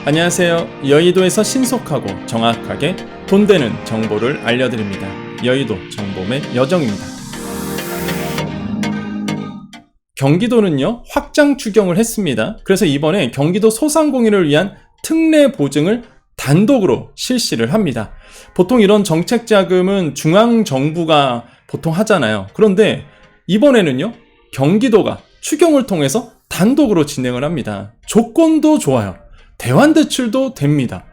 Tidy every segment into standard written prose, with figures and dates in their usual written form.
안녕하세요. 여의도에서 신속하고 정확하게 돈 되는 정보를 알려드립니다. 여의도 정보맨 여정입니다. 경기도는요, 확장 추경을 했습니다. 그래서 이번에 경기도 소상공인을 위한 특례 보증을 단독으로 실시를 합니다. 보통 이런 정책 자금은 중앙정부가 보통 하잖아요. 그런데 이번에는요, 경기도가 추경을 통해서 단독으로 진행을 합니다. 조건도 좋아요. 대환대출도 됩니다.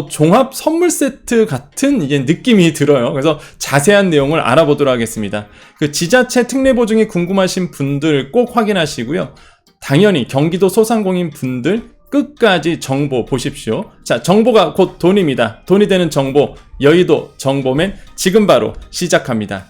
종합 선물 세트 같은 이게 느낌이 들어요. 그래서 자세한 내용을 알아보도록 하겠습니다. 그 지자체 특례 보증이 궁금하신 분들 꼭 확인하시고요. 당연히 경기도 소상공인 분들 끝까지 정보 보십시오. 자, 정보가 곧 돈입니다. 돈이 되는 정보, 여의도 정보맨 지금 바로 시작합니다.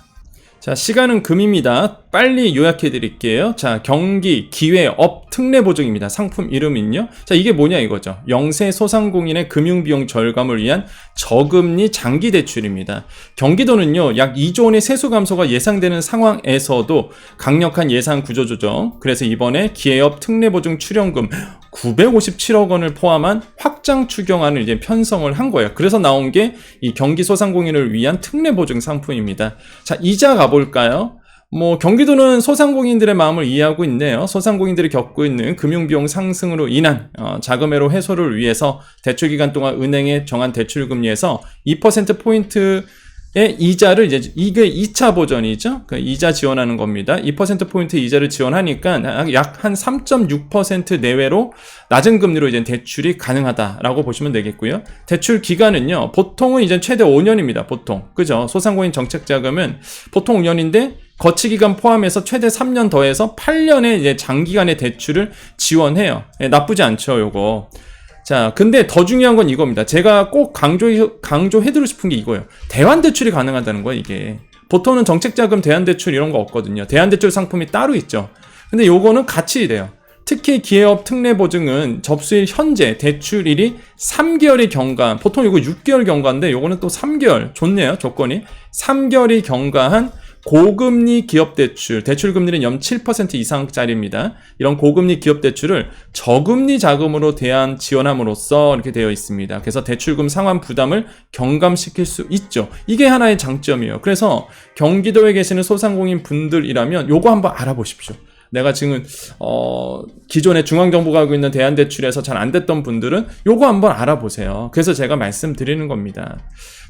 자, 시간은 금입니다. 빨리 요약해 드릴게요. 자, 경기 기회업 특례 보증입니다. 상품 이름은요. 자, 이게 뭐냐 이거죠. 영세 소상공인의 금융비용 절감을 위한 저금리 장기 대출입니다. 경기도는요, 약 2조 원의 세수 감소가 예상되는 상황에서도 강력한 예산 구조 조정, 그래서 이번에 기회업 특례 보증 출연금 957억 원을 포함한 확장 추경안을 이제 편성을 한 거예요. 그래서 나온 게 이 경기 소상공인을 위한 특례 보증 상품입니다. 자, 이자 가볼까요? 경기도는 소상공인들의 마음을 이해하고 있네요. 소상공인들이 겪고 있는 금융비용 상승으로 인한 자금회로 해소를 위해서 대출 기간 동안 은행에 정한 대출 금리에서 2%포인트 이자를 이게 2차 버전이죠. 그 이자 지원하는 겁니다. 2%포인트 이자를 지원하니까 약 한 3.6% 내외로 낮은 금리로 이제 대출이 가능하다라고 보시면 되겠고요. 대출 기간은요, 보통은 이제 최대 5년입니다. 보통. 그죠? 소상공인 정책 자금은 보통 5년인데 거치 기간 포함해서 최대 3년 더해서 8년의 이제 장기간의 대출을 지원해요. 나쁘지 않죠, 요거. 자, 근데 더 중요한 건 이겁니다. 제가 꼭 강조해드리고 싶은 게 이거예요. 대환대출이 가능하다는 거예요, 이게. 보통은 정책자금 대환대출 이런 거 없거든요. 대환대출 상품이 따로 있죠. 근데 요거는 같이 이래요. 특히 기회업 특례 보증은 접수일 현재 대출일이 3개월이 경과한, 보통 이거 6개월 경과인데 요거는 또 3개월, 좋네요, 조건이. 3개월이 경과한 고금리 기업대출, 대출금리는 0.7% 이상짜리입니다. 이런 고금리 기업대출을 저금리 자금으로 대안 지원함으로써 이렇게 되어 있습니다. 그래서 대출금 상환 부담을 경감시킬 수 있죠. 이게 하나의 장점이에요. 그래서 경기도에 계시는 소상공인 분들이라면 요거 한번 알아보십시오. 내가 지금 기존에 중앙정부가 하고 있는 대안대출에서 잘 안 됐던 분들은 요거 한번 알아보세요. 그래서 제가 말씀드리는 겁니다.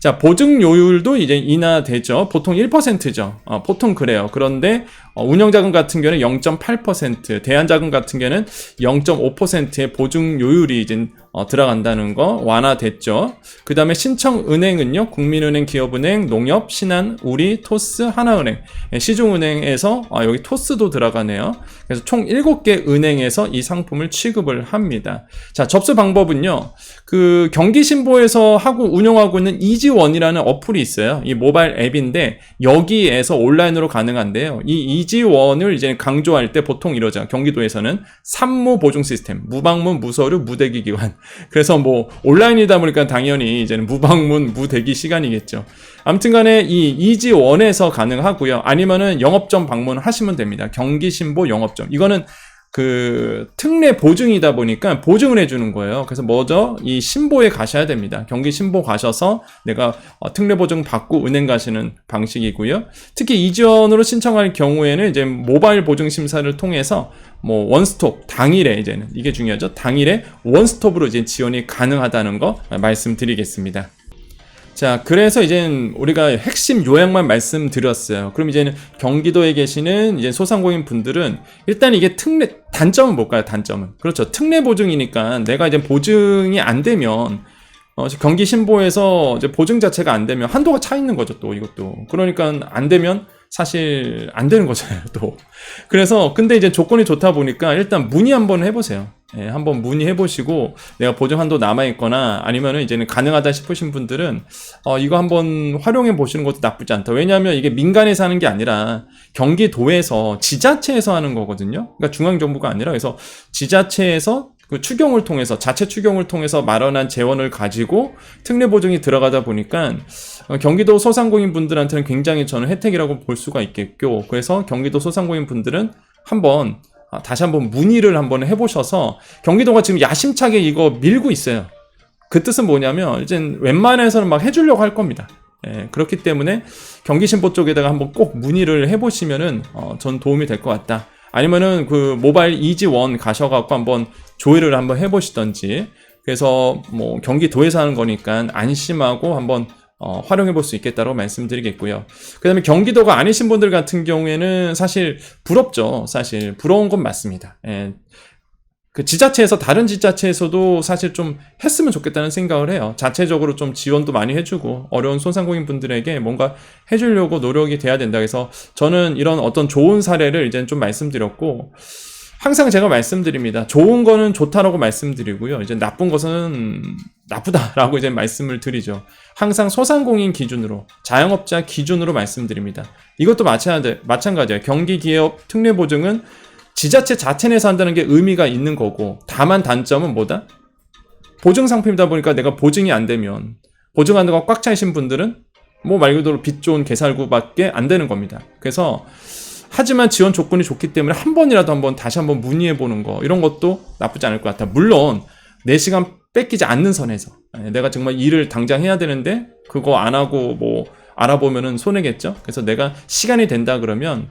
자, 보증료율도 이제 인하되죠. 보통 1%죠. 보통 그래요. 그런데 운영자금 같은 경우는 0.8%, 대안자금 같은 경우는 0.5%의 보증료율이 이제 들어간다는 거 완화됐죠. 그 다음에 신청은행은요, 국민은행, 기업은행, 농협, 신한, 우리, 토스, 하나은행, 시중은행에서 여기 토스도 들어가네요. 그래서 총 7개 은행에서 이 상품을 취급을 합니다. 자, 접수 방법은요, 그 경기신보에서 운영하고 있는 이지원이라는 어플이 있어요. 이 모바일 앱인데 여기에서 온라인으로 가능한데요. 이 이지원을 이제 강조할 때 보통 이러죠. 경기도에서는 산무 보증 시스템, 무방문, 무서류, 무대기 기관. 그래서 온라인이다 보니까 당연히 이제는 무방문, 무대기 시간이겠죠. 아무튼 간에 이 이지원에서 가능하고요. 아니면은 영업점 방문하시면 됩니다. 경기신보 영업점. 이거는 그 특례 보증이다 보니까 보증을 해주는 거예요. 그래서 먼저 이 신보에 가셔야 됩니다. 경기 신보 가셔서 내가 특례 보증 받고 은행 가시는 방식이고요. 특히 이지원으로 신청할 경우에는 이제 모바일 보증 심사를 통해서 원스톱 당일에 이제는 이게 중요하죠. 당일에 원스톱으로 이제 지원이 가능하다는 거 말씀드리겠습니다. 자, 그래서 이제는 우리가 핵심 요약만 말씀드렸어요. 그럼 이제는 경기도에 계시는 이제 소상공인 분들은 일단 이게 단점은 뭘까요? 단점은. 그렇죠. 특례 보증이니까 내가 이제 보증이 안 되면 경기 신보에서 이제 보증 자체가 안 되면 한도가 차 있는 거죠, 또 이것도. 그러니까 안 되면 사실 안 되는 거잖아요, 또. 그래서 근데 이제 조건이 좋다 보니까 일단 문의 한번 해보세요. 예, 한번 문의해보시고 내가 보증 한도 남아있거나 아니면은 이제는 가능하다 싶으신 분들은 이거 한번 활용해 보시는 것도 나쁘지 않다. 왜냐하면 이게 민간에서 하는 게 아니라 경기도에서 지자체에서 하는 거거든요. 그러니까 중앙정부가 아니라 그래서 지자체에서 그 추경을 통해서 자체 추경을 통해서 마련한 재원을 가지고 특례 보증이 들어가다 보니까 경기도 소상공인 분들한테는 굉장히 저는 혜택이라고 볼 수가 있겠고, 그래서 경기도 소상공인 분들은 한번 다시 한번 문의를 한번 해보셔서 경기도가 지금 야심차게 이거 밀고 있어요. 그 뜻은 뭐냐면 이제 웬만해서는 막 해주려고 할 겁니다. 예, 그렇기 때문에 경기신보 쪽에다가 한번 꼭 문의를 해보시면은 전 도움이 될 것 같다. 아니면은 그 모바일 이지원 가셔갖고 한번 조회를 한번 해보시던지. 그래서 뭐 경기도에서 하는 거니까 안심하고 한번 활용해 볼 수 있겠다고 말씀드리겠고요. 그 다음에 경기도가 아니신 분들 같은 경우에는 사실 부럽죠. 사실 부러운 건 맞습니다. 예. 그 지자체에서 다른 지자체에서도 사실 좀 했으면 좋겠다는 생각을 해요. 자체적으로 좀 지원도 많이 해주고 어려운 소상공인 분들에게 뭔가 해주려고 노력이 돼야 된다. 그래서 저는 이런 어떤 좋은 사례를 이제 좀 말씀드렸고 항상 제가 말씀드립니다. 좋은 거는 좋다라고 말씀드리고요. 이제 나쁜 것은 나쁘다라고 이제 말씀을 드리죠. 항상 소상공인 기준으로, 자영업자 기준으로 말씀드립니다. 이것도 마찬가지예요. 경기기업 특례보증은 지자체 자체 내에서 한다는 게 의미가 있는 거고, 다만 단점은 뭐다? 보증 상품이다 보니까 내가 보증이 안 되면, 보증하는 거 꽉 차이신 분들은 뭐 말 그대로 빚 좋은 개살구밖에 안 되는 겁니다. 그래서 하지만 지원 조건이 좋기 때문에 한 번이라도 다시 한번 문의해 보는 거, 이런 것도 나쁘지 않을 것 같아. 물론 내 시간 뺏기지 않는 선에서 내가 정말 일을 당장 해야 되는데 그거 안 하고 뭐 알아보면은 손해겠죠. 그래서 내가 시간이 된다 그러면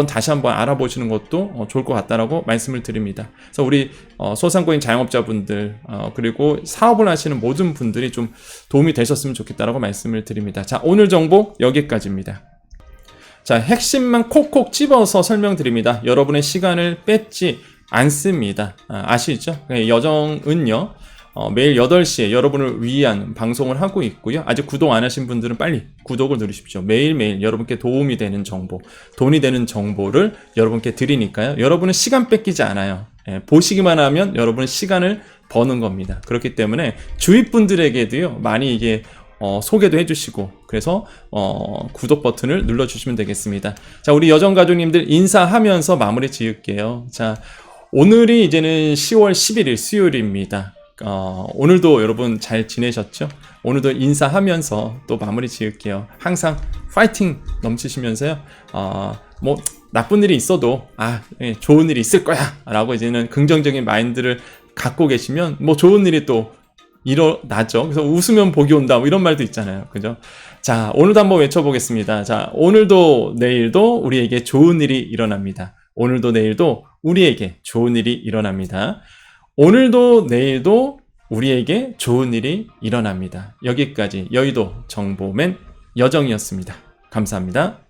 다시 한번 알아보시는 것도 좋을 것 같다라고 말씀을 드립니다. 그래서 우리 소상공인 자영업자분들 그리고 사업을 하시는 모든 분들이 좀 도움이 되셨으면 좋겠다라고 말씀을 드립니다. 자, 오늘 정보 여기까지입니다. 자, 핵심만 콕콕 집어서 설명드립니다. 여러분의 시간을 뺏지 않습니다. 아시죠? 여정은요, 매일 8시에 여러분을 위한 방송을 하고 있고요. 아직 구독 안 하신 분들은 빨리 구독을 누르십시오. 매일매일 여러분께 도움이 되는 정보, 돈이 되는 정보를 여러분께 드리니까요. 여러분은 시간 뺏기지 않아요. 보시기만 하면 여러분은 시간을 버는 겁니다. 그렇기 때문에 주위 분들에게도요, 많이 이게 소개도 해주시고, 그래서 구독 버튼을 눌러주시면 되겠습니다. 자, 우리 여정가족님들 인사하면서 마무리 지을게요. 자, 오늘이 이제는 10월 11일 수요일입니다. 오늘도 여러분 잘 지내셨죠? 오늘도 인사하면서 또 마무리 지을게요. 항상 파이팅 넘치시면서요. 뭐 나쁜 일이 있어도 좋은 일이 있을 거야 라고 이제는 긍정적인 마인드를 갖고 계시면 뭐 좋은 일이 또 일어나죠. 그래서 웃으면 복이 온다 뭐 이런 말도 있잖아요. 그죠? 자, 오늘도 한번 외쳐보겠습니다. 자, 오늘도 내일도 우리에게 좋은 일이 일어납니다. 오늘도 내일도 우리에게 좋은 일이 일어납니다. 오늘도 내일도 우리에게 좋은 일이 일어납니다. 여기까지 여의도 정보맨 여정이었습니다. 감사합니다.